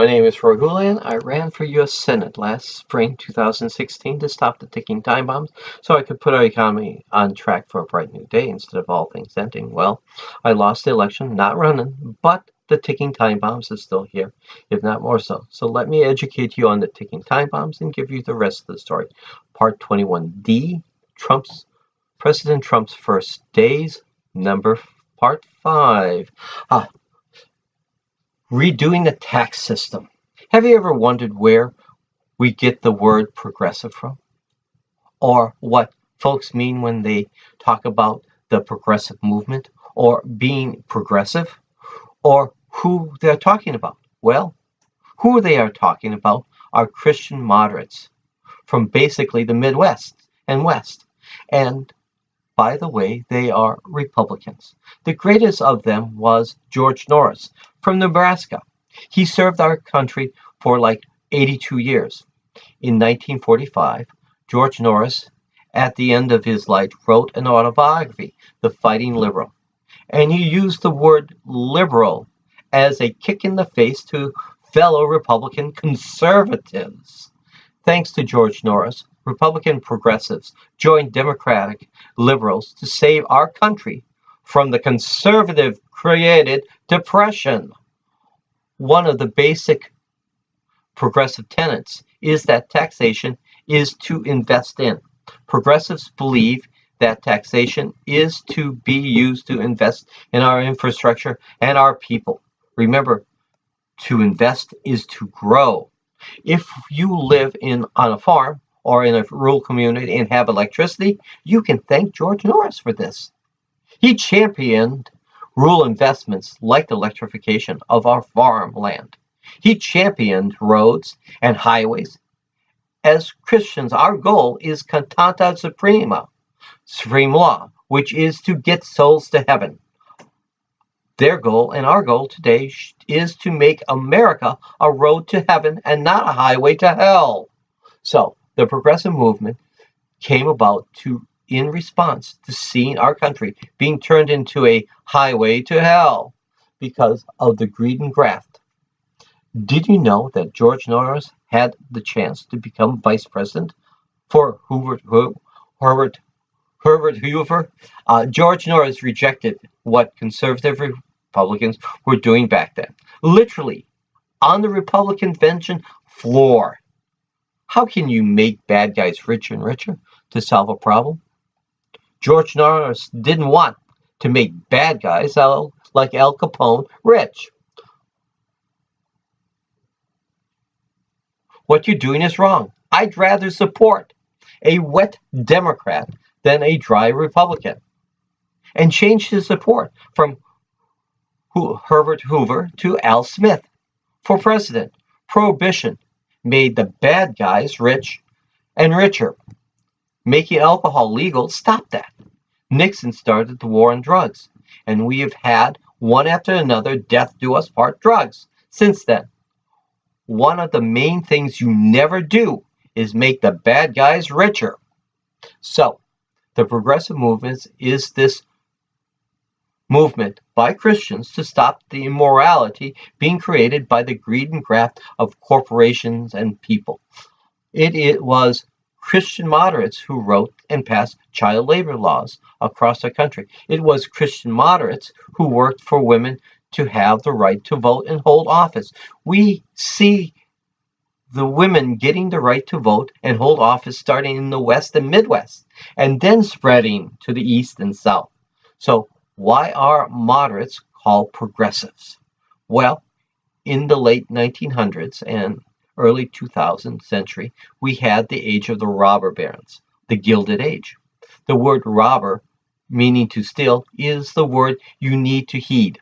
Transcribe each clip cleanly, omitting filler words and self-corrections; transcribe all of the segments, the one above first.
My name is Rory Houlihan. I ran for U.S. Senate last spring 2016 to stop the ticking time bombs so I could put our economy on track for a bright new day instead of all things ending. Well, I lost the election, not running, but the ticking time bombs is still here, if not more so. So let me educate you on the ticking time bombs and give you the rest of the story. Part 21D, President Trump's first days, Part 5. Redoing the tax system. Have you ever wondered where we get the word progressive from? Or what folks mean when they talk about the progressive movement or being progressive? Or who they're talking about? Well, who they are talking about are Christian moderates from basically the Midwest and West. And by the way, they are Republicans. The greatest of them was George Norris from Nebraska. He served our country for like 82 years. In 1945, George Norris, at the end of his life, wrote an autobiography, The Fighting Liberal. And he used the word liberal as a kick in the face to fellow Republican conservatives. Thanks to George Norris, Republican progressives joined Democratic liberals to save our country from the conservative-created depression. One of the basic progressive tenets is that taxation is to invest in. Progressives believe that taxation is to be used to invest in our infrastructure and our people. Remember, to invest is to grow. If you live on a farm or in a rural community and have electricity, you can thank George Norris for this. He championed rural investments like the electrification of our farmland. He championed roads and highways. As Christians, our goal is Cantata Suprema, supreme law, which is to get souls to heaven. Their goal and our goal today is to make America a road to heaven and not a highway to hell. So the progressive movement came about in response to seeing our country being turned into a highway to hell because of the greed and graft. Did you know that George Norris had the chance to become vice president for Herbert Hoover? George Norris rejected what conservative Republicans were doing back then, literally on the Republican convention floor. How can you make bad guys richer and richer to solve a problem? George Norris didn't want to make bad guys like Al Capone rich. What you're doing is wrong. I'd rather support a wet Democrat than a dry Republican. And change his support from Herbert Hoover to Al Smith for president. Prohibition made the bad guys rich and richer. Making alcohol legal stopped that. Nixon started the war on drugs, and we have had one after another death do us part drugs since then. One of the main things you never do is make the bad guys richer. So, the progressive movement is this movement by Christians to stop the immorality being created by the greed and graft of corporations and people. It was Christian moderates who wrote and passed child labor laws across our country. It was Christian moderates who worked for women to have the right to vote and hold office. We see the women getting the right to vote and hold office starting in the West and Midwest, and then spreading to the East and South. So why are moderates called progressives? Well, in the late 1900s and early 2000th century, we had the age of the robber barons, the Gilded Age. The word robber, meaning to steal, is the word you need to heed.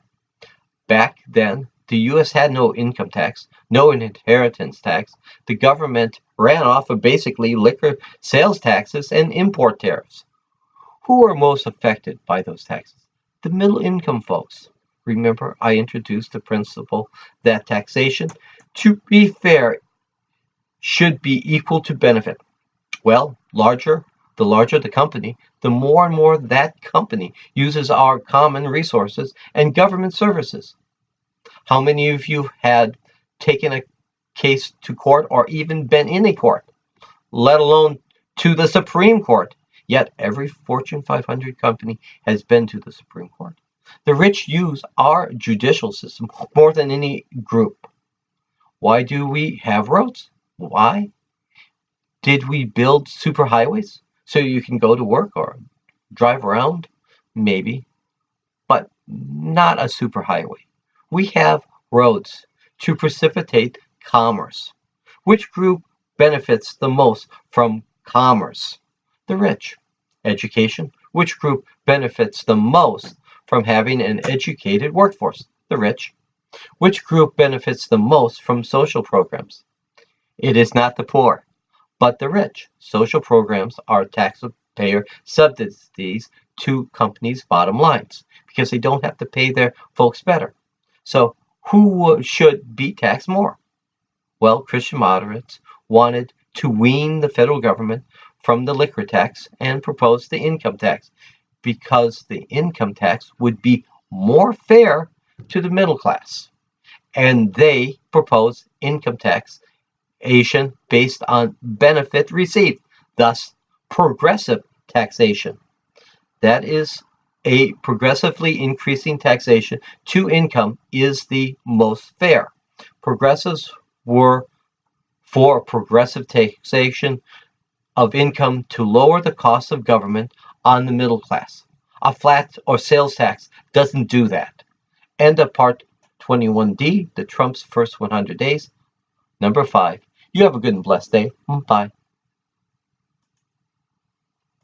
Back then, the U.S. had no income tax, no inheritance tax. The government ran off of basically liquor sales taxes and import tariffs. Who are most affected by those taxes? The middle income folks. Remember, I introduced the principle that taxation, to be fair, should be equal to benefit. Well, the larger the company, the more and more that company uses our common resources and government services. How many of you had taken a case to court or even been in a court, let alone to the Supreme Court. Yet every Fortune 500 company has been to the Supreme Court. The rich use our judicial system more than any group. Why do we have roads? Why? Did we build superhighways so you can go to work or drive around? Maybe, but not a superhighway. We have roads to precipitate commerce. Which group benefits the most from commerce? The rich. Education. Which group benefits the most from having an educated workforce? The rich. Which group benefits the most from social programs? It is not the poor, but the rich. Social programs are taxpayer subsidies to companies' bottom lines because they don't have to pay their folks better. So who should be taxed more? Well, Christian moderates wanted to wean the federal government from the liquor tax and proposed the income tax because the income tax would be more fair to the middle class. And they proposed income taxation based on benefit received, thus progressive taxation. That is, a progressively increasing taxation to income is the most fair. Progressives were for progressive taxation of income to lower the cost of government on the middle class. A flat or sales tax doesn't do that. End of part 21D, the Trump's first 100 days. Number 5. You have a good and blessed day. Bye.